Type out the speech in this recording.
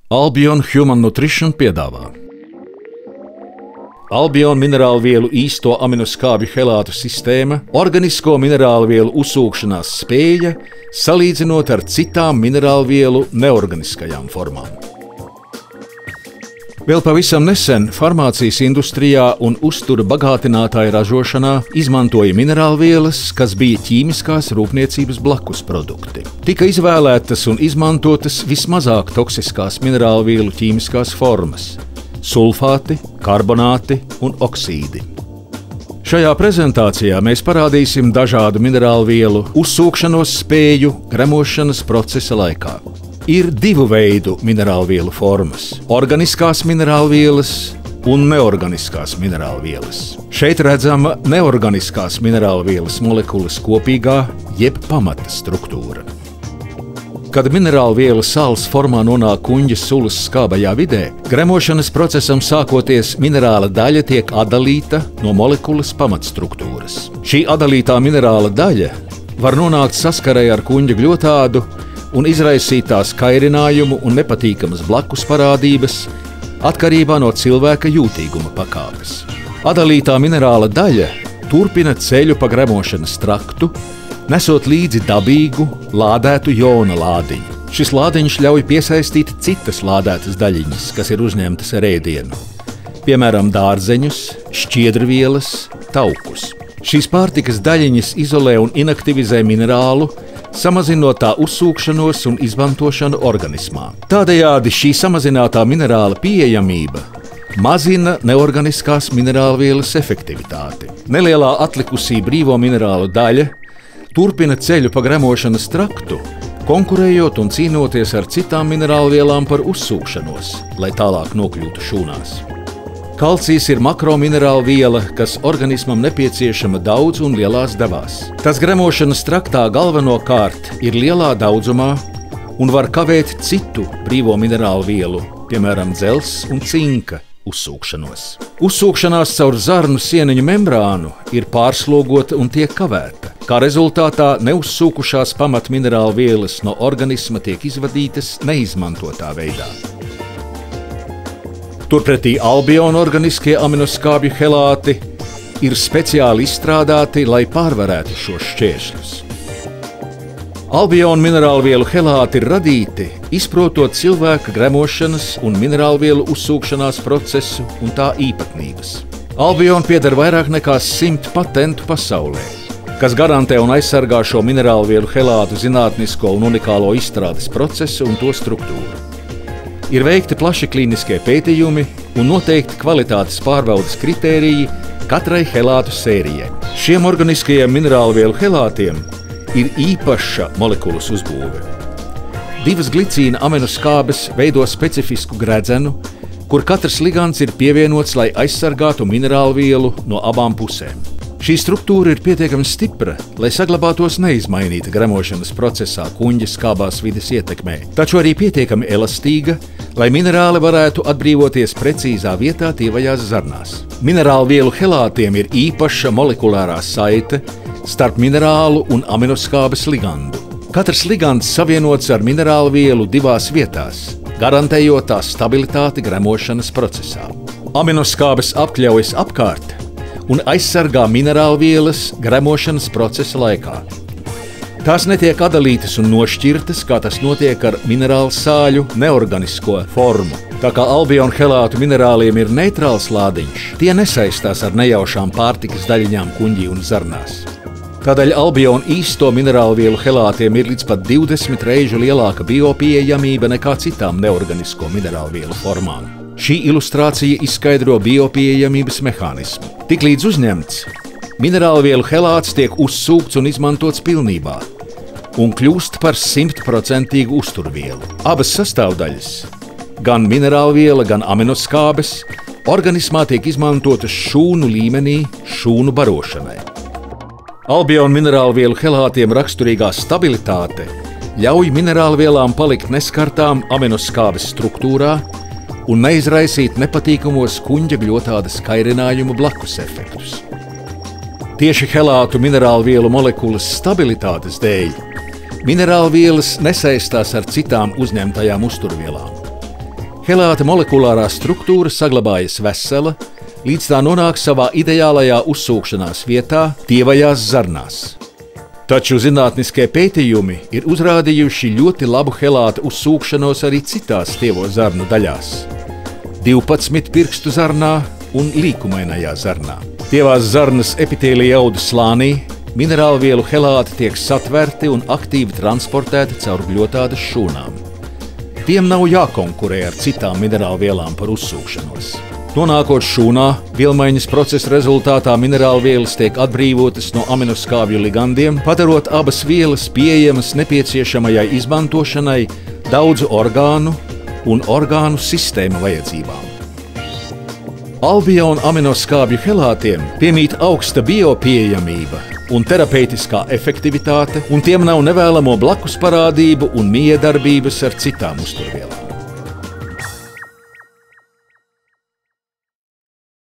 Albion Human Nutrition piedāvā Albion minerālu vielu īsto aminoskābju helātu sistēma, organisko minerālu vielu uzsūkšanās spēja, salīdzinot ar citām minerālu vielu neorganiskajām formām. Vēl pavisam nesen farmācijas industrijā un uztura bagātinātāju ražošanā izmantoja minerālvielas, kas bija ķīmiskās rūpniecības blakus produkti. Tika izvēlētas un izmantotas vismazāk toksiskās minerālvielu ķīmiskās formas – sulfāti, karbonāti un oksīdi. Šajā prezentācijā mēs parādīsim dažādu minerālvielu uzsūkšanos spēju gremošanas procesa laikā. Ir divu veidu minerālvielu formas – organiskās minerālvielas un neorganiskās minerālvielas. Šeit redzama neorganiskās minerālvielas molekulas kopīgā jeb pamata struktūra. Kad minerālviela sāls formā nonāk kuņģa sulas skābajā vidē, gremošanas procesam sākoties minerāla daļa tiek atdalīta no molekulas pamatstruktūras. Šī atdalītā minerāla daļa var nonākt saskarē ar kuņģa gļotādu un izraisīt tās kairinājumu un nepatīkamas blakus parādības atkarībā no cilvēka jūtīguma pakāpes. Atdalītā minerāla daļa turpina ceļu pa gremošanas traktu, nesot līdzi dabīgu, lādētu jona lādiņu. Šis lādiņš ļauj piesaistīt citas lādētas daļiņas, kas ir uzņemtas ar ēdienu, piemēram, dārzeņus, šķiedrvielas, taukus. Šīs pārtikas daļiņas izolē un inaktivizē minerālu, samazinot tā uzsūkšanos un izmantošanu organismā. Tādējādi šī samazinātā minerāla pieejamība mazina neorganiskās minerālvielas efektivitāti. Nelielā atlikusī brīvo minerālu daļa turpina ceļu pa gremošanas traktu, konkurējot un cīnoties ar citām minerālvielām par uzsūkšanos, lai tālāk nokļūtu šūnās. Kalcijs ir makrominerālviela, kas organismam nepieciešama daudz un lielās devās. Tas gremošanas traktā galvenokārt ir lielā daudzumā un var kavēt citu brīvo minerālvielu, piemēram, dzelzs un cinka uzsūkšanos. Uzsūkšanās caur zarnu sieniņu membrānu ir pārslogota un tiek kavēta. Kā rezultātā neuzsūkušās pamatminerālvielas no organisma tiek izvadītas neizmantotā veidā. Turpretī Albion organiskie aminoskābju helāti ir speciāli izstrādāti, lai pārvarētu šos šķēršļus. Albion minerālvielu helāti ir radīti, izprotot cilvēka gremošanas un minerālvielu uzsūkšanās procesu un tā īpatnības. Albion pieder vairāk nekā 100 patentu pasaulē, kas garantē un aizsargā šo minerālvielu helātu zinātnisko un unikālo izstrādes procesu un to struktūru. Ir veikti plaši klīniskie pētījumi un noteikti kvalitātes pārbaudes kritēriji katrai helātu sērijai. Šiem organiskajiem minerālvielu helātiem ir īpaša molekulas uzbūve. Divas glicīna aminoskābes veido specifisku gredzenu, kur katrs ligants ir pievienots, lai aizsargātu minerālvielu no abām pusēm. Šī struktūra ir pietiekami stipra, lai saglabātos neizmainīta gremošanas procesā kuņģa skābās vides ietekmē, taču arī pietiekami elastīga, lai minerāli varētu atbrīvoties precīzā vietā tievajās zarnās. Minerālvielu helātiem ir īpaša molekulārā saite starp minerālu un aminoskābes ligandu. Katrs ligants savienots ar minerālvielu divās vietās, garantējot tās stabilitāti gremošanas procesā. Aminoskābes apkļaujas apkārt un aizsargā minerālvielas gremošanas procesa laikā. Tās netiek atdalītas un nošķirtas, kā tas notiek ar minerālu sāļu neorganisko formu. Tā kā Albion helātu minerāliem ir neitrāls lādiņš, tie nesaistās ar nejaušām pārtikas daļiņām kuņģī un zarnās. Tādēļ Albion īsto minerālvielu helātiem ir līdz pat 20 reižu lielāka biopieejamība nekā citām neorganisko minerālvielu formām. Šī ilustrācija izskaidro biopieejamības mehānismu. Tiklīdz uzņemts, minerālvielu helāts tiek uzsūkts un izmantots pilnībā un kļūst par 100% uzturvielu. Abas sastāvdaļas, gan minerālviela, gan aminoskābes, organismā tiek izmantotas šūnu līmenī šūnu barošanai. Albion minerālvielu helātiem raksturīgā stabilitāte ļauj minerālvielām palikt neskartām aminoskābes struktūrā un neizraisīt nepatīkamos kuņģa gļotādes kairinājumu blakus efektus. Tieši helātu minerālvielu molekulas stabilitātes dēļ minerālvielas nesaistās ar citām uzņemtajām uzturvielām. Helāta molekulārā struktūra saglabājas vesela, līdz tā nonāk savā ideālajā uzsūkšanās vietā, tievajās zarnās. Taču zinātniskie pētījumi ir uzrādījuši ļoti labu helāta uzsūkšanos arī citās tievo zarnu daļās – 12 pirkstu zarnā un līkumainajā zarnā. Tievās zarnas epitēlija jaudu slānī minerālvielu helāti tiek satverti un aktīvi transportēti caur bļotādas šūnām. Tiem nav jākonkurē ar citām minerālvielām par uzsūkšanos. Nonākot šūnā, vielmaiņas procesa rezultātā minerālvielas tiek atbrīvotas no aminoskābju ligandiem, padarot abas vielas pieejamas nepieciešamajai izmantošanai daudzu orgānu un orgānu sistēmu vajadzībām. Albionu aminoskābju helātiem piemīt augsta biopieejamība un terapeitiskā efektivitāte, un tiem nav nevēlamo blakus parādību un miedarbības ar citām uzturvielām.